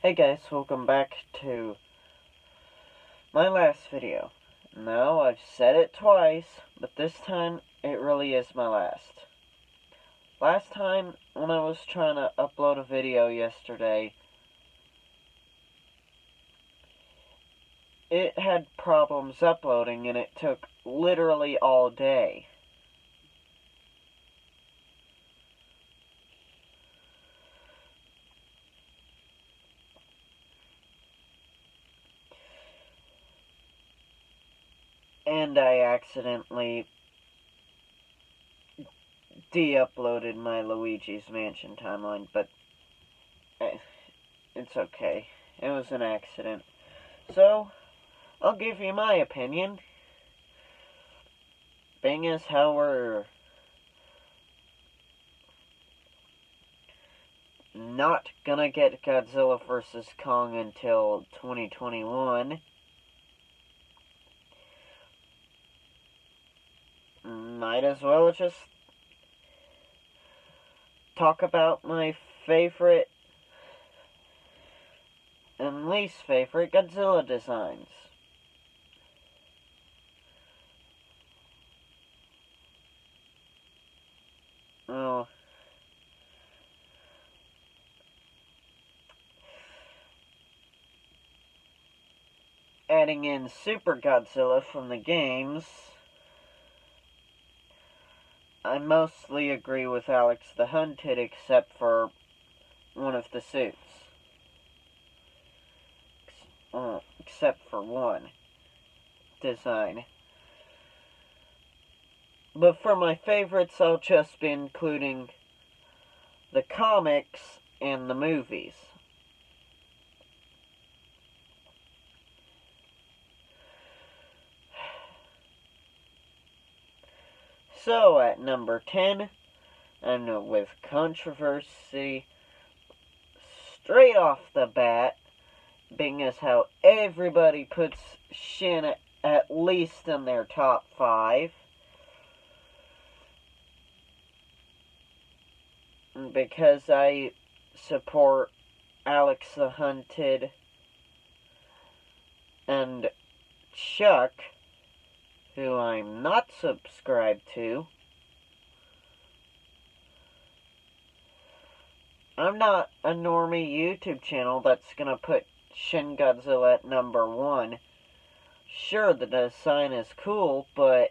Hey guys, welcome back to my last video. Now, I've said it twice, but this time it really is my last. Last time, when I was trying to upload a video yesterday, it had problems uploading and it took literally all day. And I accidentally de-uploaded my Luigi's Mansion timeline, but it's okay. It was an accident. So, I'll give you my opinion. Being as how we're not gonna get Godzilla vs. Kong until 2021. Might as well just talk about my favorite and least favorite Godzilla designs. Oh. Adding in Super Godzilla from the games, I mostly agree with Alex the Hunted except for one of the suits. Except for one design. But for my favorites, I'll just be including the comics and the movies. So, at number 10, and with controversy straight off the bat, being as how everybody puts Shin at least in their top 5, because I support Alex the Hunted and Chuck, who I'm not subscribed to. I'm not a normie YouTube channel that's gonna put Shin Godzilla at number 1. Sure, the design is cool, but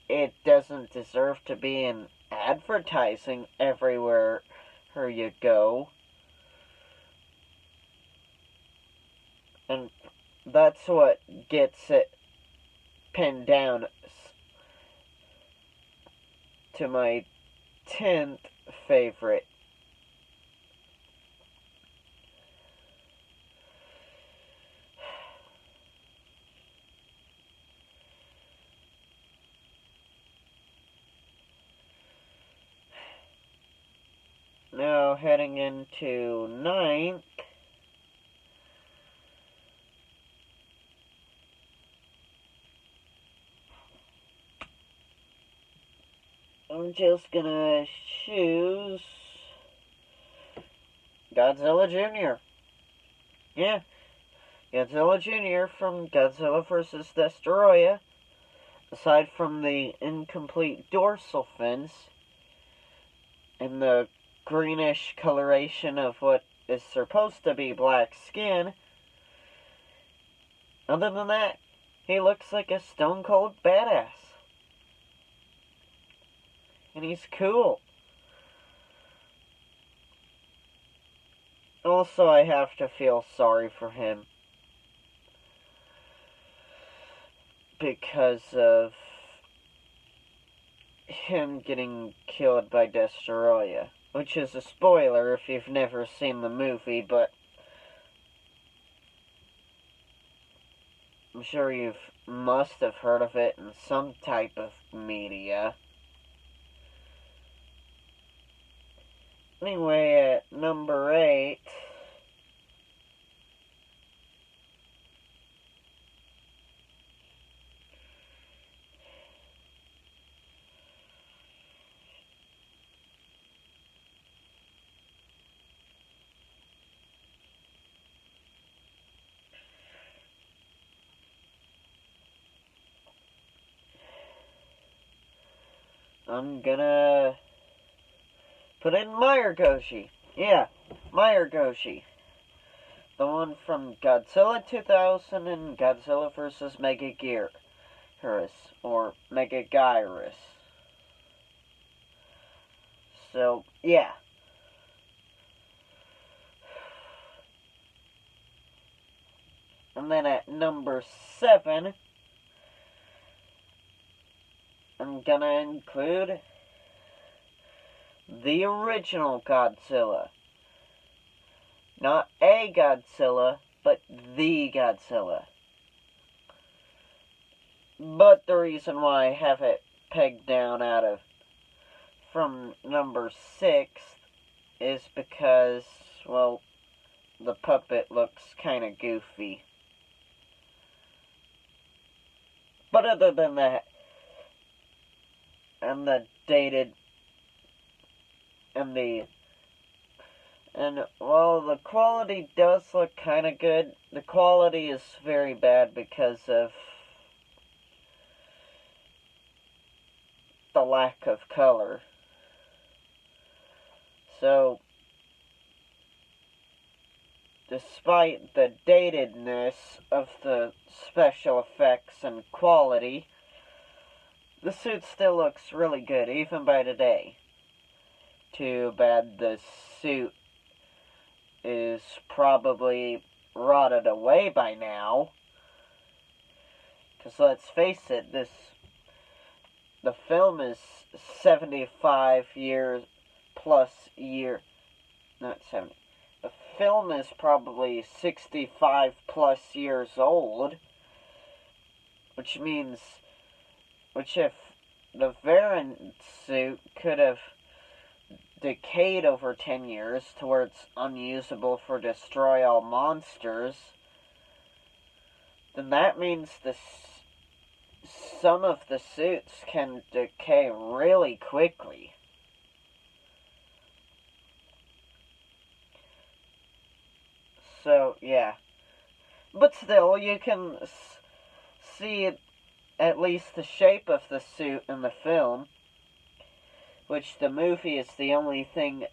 it doesn't deserve to be in advertising everywhere you go. And that's what gets it pinned down to my 10th favorite. Now heading into 9th. I'm just gonna choose Godzilla Jr. Yeah, Godzilla Jr. from Godzilla vs. Destoroyah. Aside from the incomplete dorsal fins and the greenish coloration of what is supposed to be black skin, other than that, he looks like a stone-cold badass. And he's cool. Also, I have to feel sorry for him because of him getting killed by Destoroyah, which is a spoiler if you've never seen the movie, but I'm sure you must have heard of it in some type of media. Anyway, at number 8, I'm gonna put in Goshi. Yeah, Goshi. The one from Godzilla 2000 and Godzilla vs. Megaguirus, or Megagyrus. So, yeah. And then at number 7, I'm gonna include the original Godzilla. Not a Godzilla, but the Godzilla. But the reason why I have it pegged down from number 6 is because, well, the puppet looks kinda goofy. But other than that, and the dated, while the quality does look kinda good, the quality is very bad because of the lack of color. So, despite the datedness of the special effects and quality, the suit still looks really good, even by today. Too bad the suit is probably rotted away by now. Because let's face it, the film is 75 years plus not 70. The film is probably 65 plus years old, which if the Variant suit could have decayed over 10 years to where it's unusable for Destroy All Monsters, then that means some of the suits can decay really quickly. So, yeah. But still, you can see at least the shape of the suit in the film, which the movie is the only thing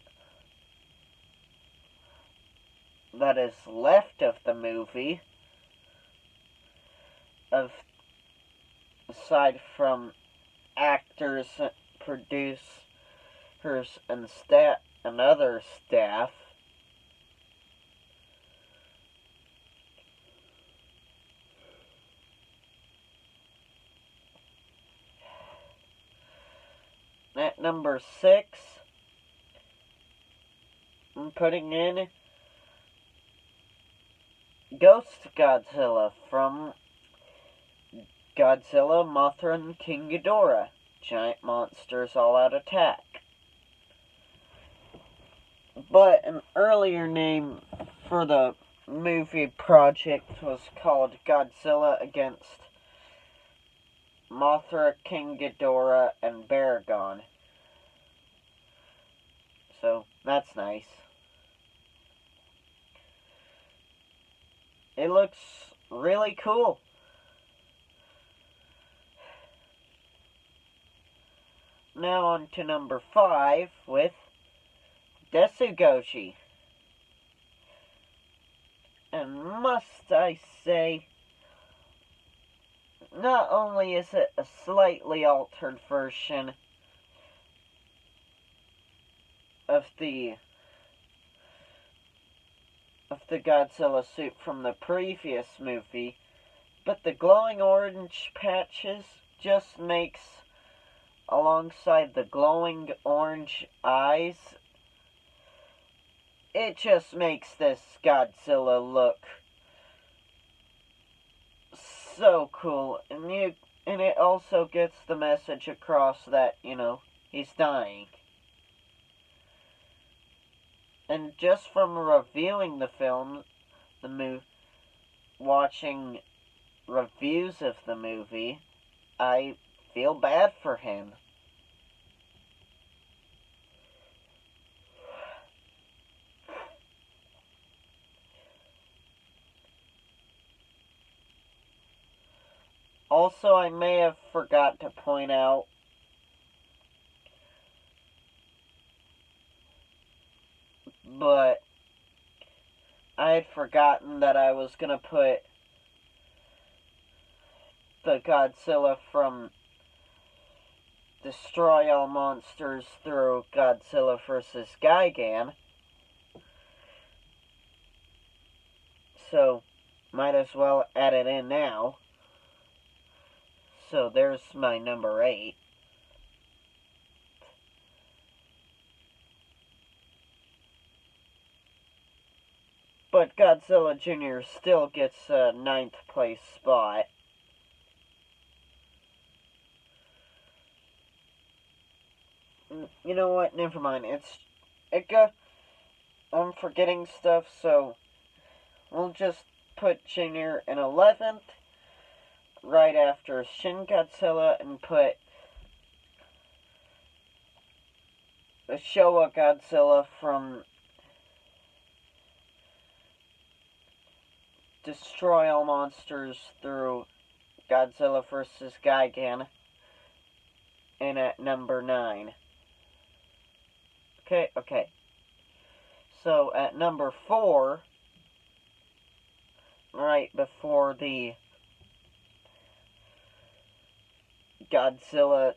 that is left of the movie, aside from actors, producers, and other staff. At number 6, I'm putting in Ghost Godzilla from Godzilla, Mothra, and King Ghidorah. Giant Monsters All-Out Attack. But an earlier name for the movie project was called Godzilla against Mothra, King Ghidorah, and Baragon. So, that's nice. It looks really cool. Now on to number 5 with Desugoshi. And must I say, not only is it a slightly altered version of the Godzilla suit from the previous movie, but the glowing orange patches just makes, alongside the glowing orange eyes, it just makes this Godzilla look so cool. And it also gets the message across that, he's dying. And just from reviewing the film, watching reviews of the movie, I feel bad for him. Also, I may have forgot to point out but I had forgotten that I was gonna put the Godzilla from Destroy All Monsters through Godzilla vs. Gigan. So, might as well add it in now. So there's my number 8. But Godzilla Jr. still gets a 9th place spot. You know what? Never mind. I'm forgetting stuff, so we'll just put Junior in 11th, right after Shin Godzilla, and put the Showa Godzilla from Destroy All Monsters through Godzilla vs. Gigan in at number 9. Okay. So at number 4, right before the Godzilla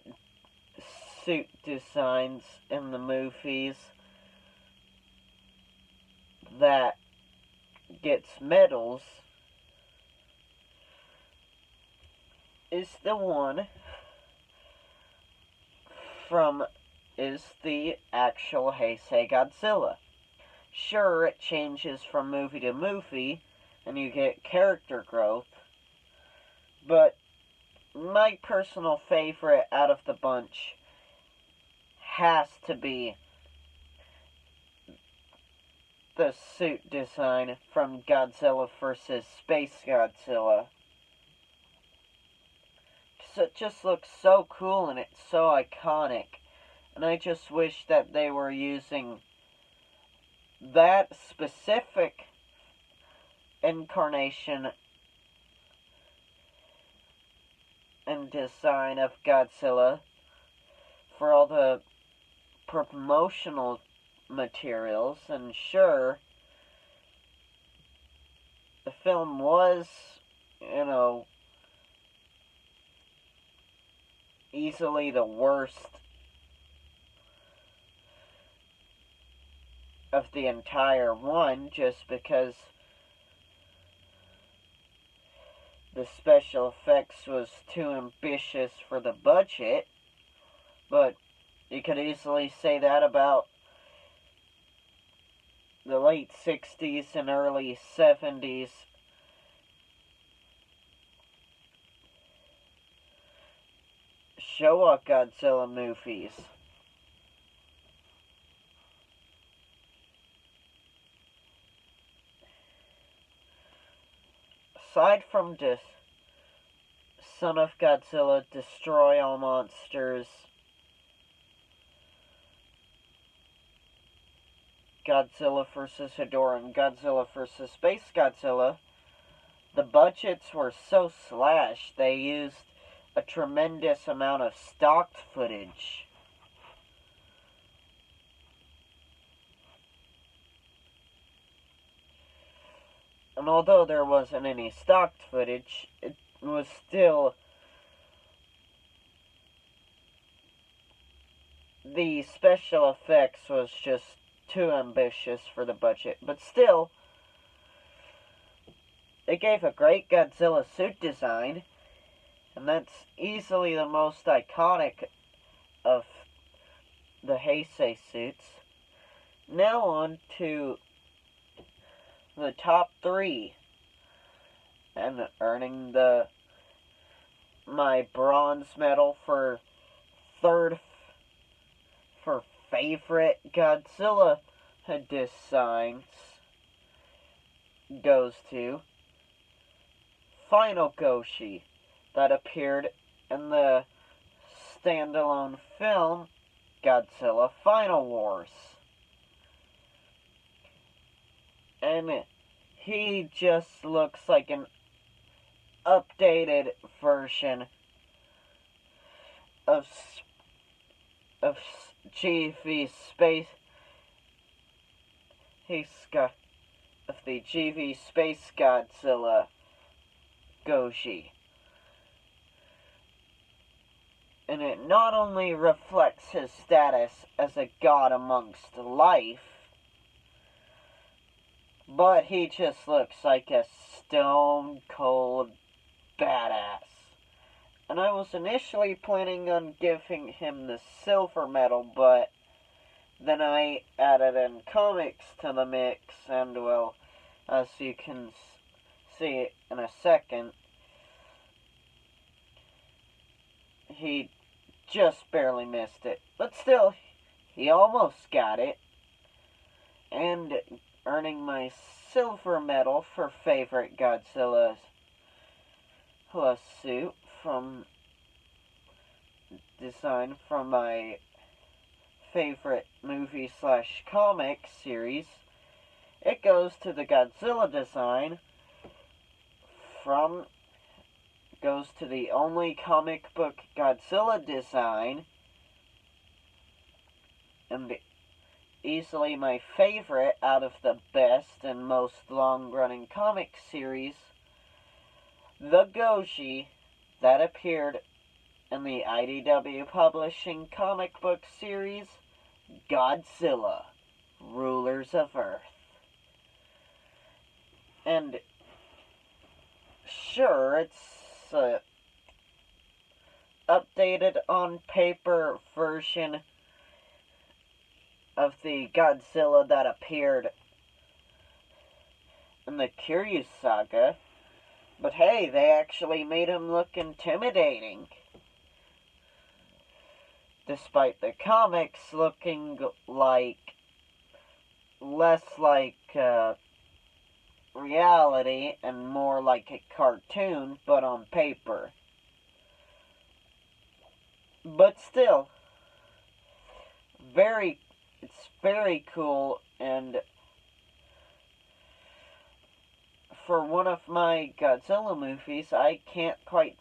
suit designs in the movies that gets medals, is the actual Heisei Godzilla. Sure, it changes from movie to movie, and you get character growth, but my personal favorite out of the bunch has to be the suit design from Godzilla vs. Space Godzilla. It just looks so cool and it's so iconic. And I just wish that they were using that specific incarnation and design of Godzilla for all the promotional materials. And sure, the film was, easily the worst of the entire one, just because the special effects was too ambitious for the budget. But you could easily say that about the late 60s and early 70s Showa Godzilla movies. Aside from this Son of Godzilla, Destroy All Monsters, Godzilla vs. Hedorah, and Godzilla vs. Space Godzilla, the budgets were so slashed they used a tremendous amount of stocked footage. And although there wasn't any stocked footage, it was still the special effects was just too ambitious for the budget. But still, they gave a great Godzilla suit design, and that's easily the most iconic of the Heisei suits. Now on to the top 3, and earning my bronze medal for favorite Godzilla designs goes to Final Goshi, that appeared in the standalone film Godzilla Final Wars. And he just looks like an updated version of GV Space he's got of the GV Space Godzilla Goji. And it not only reflects his status as a god amongst life, but he just looks like a stone cold badass. And I was initially planning on giving him the silver medal, but then I added in comics to the mix, and well, as you can see in a second, he just barely missed it. But still, he almost got it, and earning my silver medal for favorite Godzilla suit from design from my favorite movie slash comic series. It goes to the Godzilla design goes to the only comic book Godzilla design, and easily my favorite out of the best and most long-running comic series, the Goji that appeared in the IDW Publishing comic book series, Godzilla, Rulers of Earth. And sure, it's updated on paper version of the Godzilla that appeared in the Kiryu Saga, but hey, they actually made him look intimidating, despite the comics looking less like reality and more like a cartoon, but on paper. But still, it's very cool, and for one of my Godzilla movies, I can't quite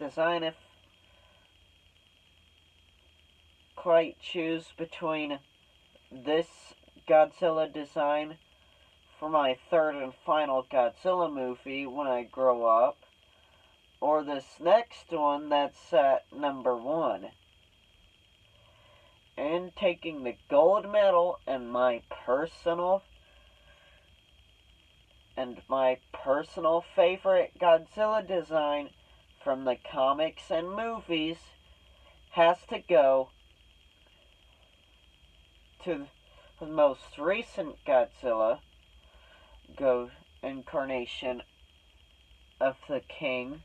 choose between this Godzilla design for my third and final Godzilla movie when I grow up, or this next one that's at number 1. And taking the gold medal and my personal favorite Godzilla design from the comics and movies has to go to the most recent Godzilla incarnation of the King,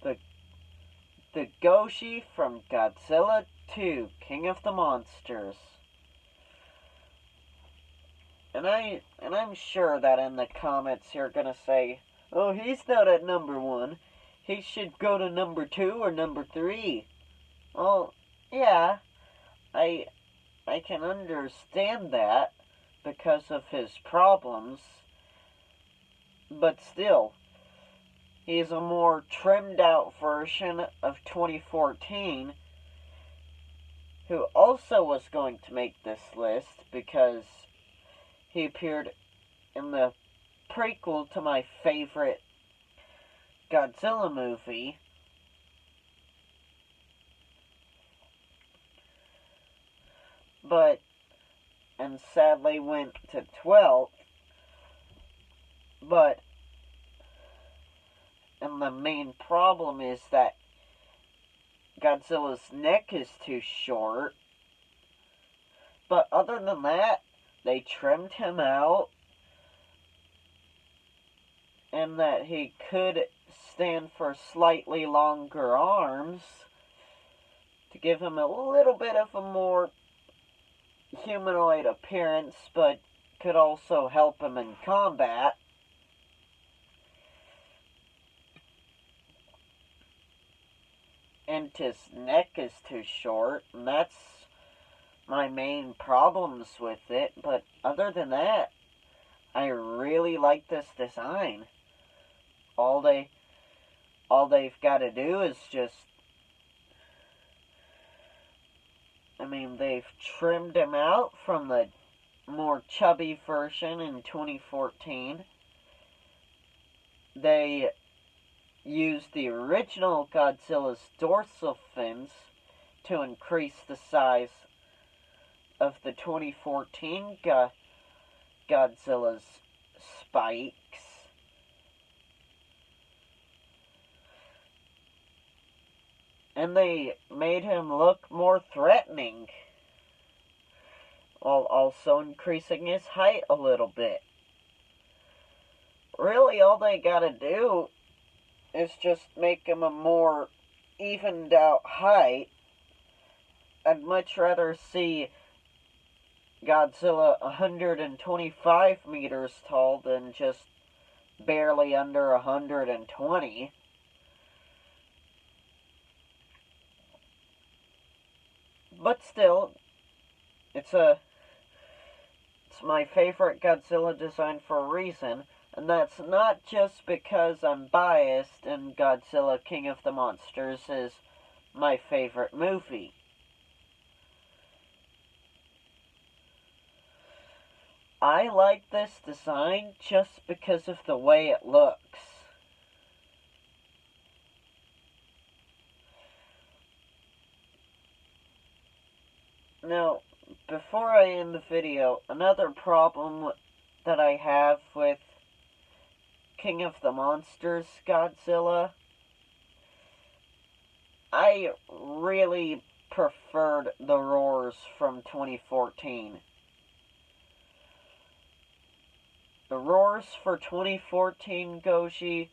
the Goji from Godzilla 2, King of the Monsters. And I'm sure that in the comments you're gonna say, oh, he's not at number 1. He should go to number 2 or number 3. Well, yeah, I can understand that because of his problems, but still, he's a more trimmed out version of 2014 who also was going to make this list because he appeared in the prequel to my favorite Godzilla movie, and sadly went to 12th, and the main problem is that Godzilla's neck is too short, but other than that, they trimmed him out, and that he could stand for slightly longer arms to give him a little bit of a more humanoid appearance, but could also help him in combat. And his neck is too short, and that's my main problems with it. But other than that, I really like this design. All they've got to do is just, they've trimmed him out from the more chubby version in 2014. They used the original Godzilla's dorsal fins to increase the size of the 2014 Godzilla's spikes. And they made him look more threatening, while also increasing his height a little bit. Really, all they gotta do is just make him a more evened out height. I'd much rather see Godzilla 125 meters tall than just barely under 120. But still, it's my favorite Godzilla design for a reason, and that's not just because I'm biased and Godzilla King of the Monsters is my favorite movie. I like this design just because of the way it looks. Now, before I end the video, another problem that I have with King of the Monsters Godzilla, I really preferred the roars from 2014. The roars for 2014 Goji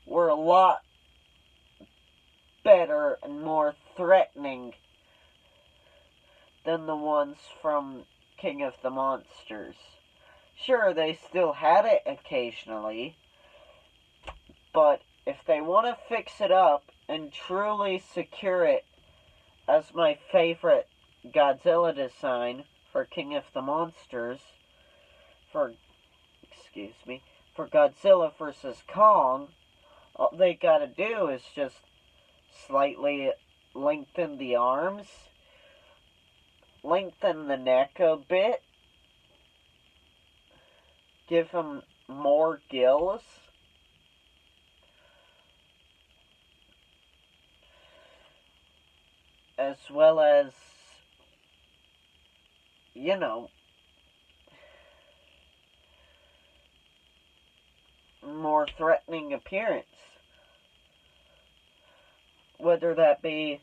were a lot better and more threatening than the ones from King of the Monsters. Sure, they still had it occasionally, but if they want to fix it up and truly secure it as my favorite Godzilla design for King of the Monsters, for Godzilla vs. Kong, all they gotta do is just slightly lengthen the arms, lengthen the neck a bit, give him more gills, as well as, more threatening appearance. Whether that be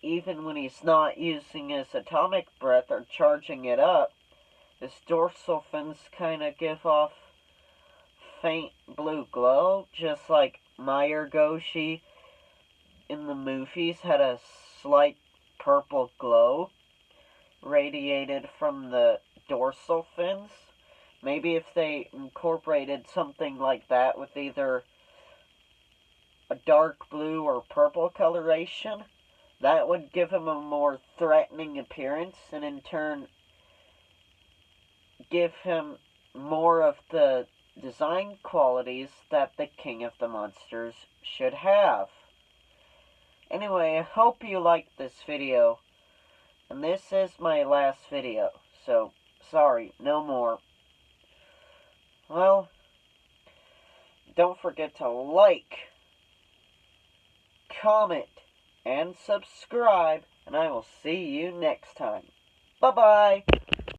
even when he's not using his atomic breath or charging it up, his dorsal fins kind of give off faint blue glow, just like Meyer Goshi in the movies had a slight purple glow radiated from the dorsal fins. Maybe if they incorporated something like that with either a dark blue or purple coloration, that would give him a more threatening appearance and in turn give him more of the design qualities that the King of the Monsters should have. Anyway, I hope you liked this video, and this is my last video, so sorry, no more. Well, don't forget to like, comment, and subscribe, and I will see you next time. Bye-bye!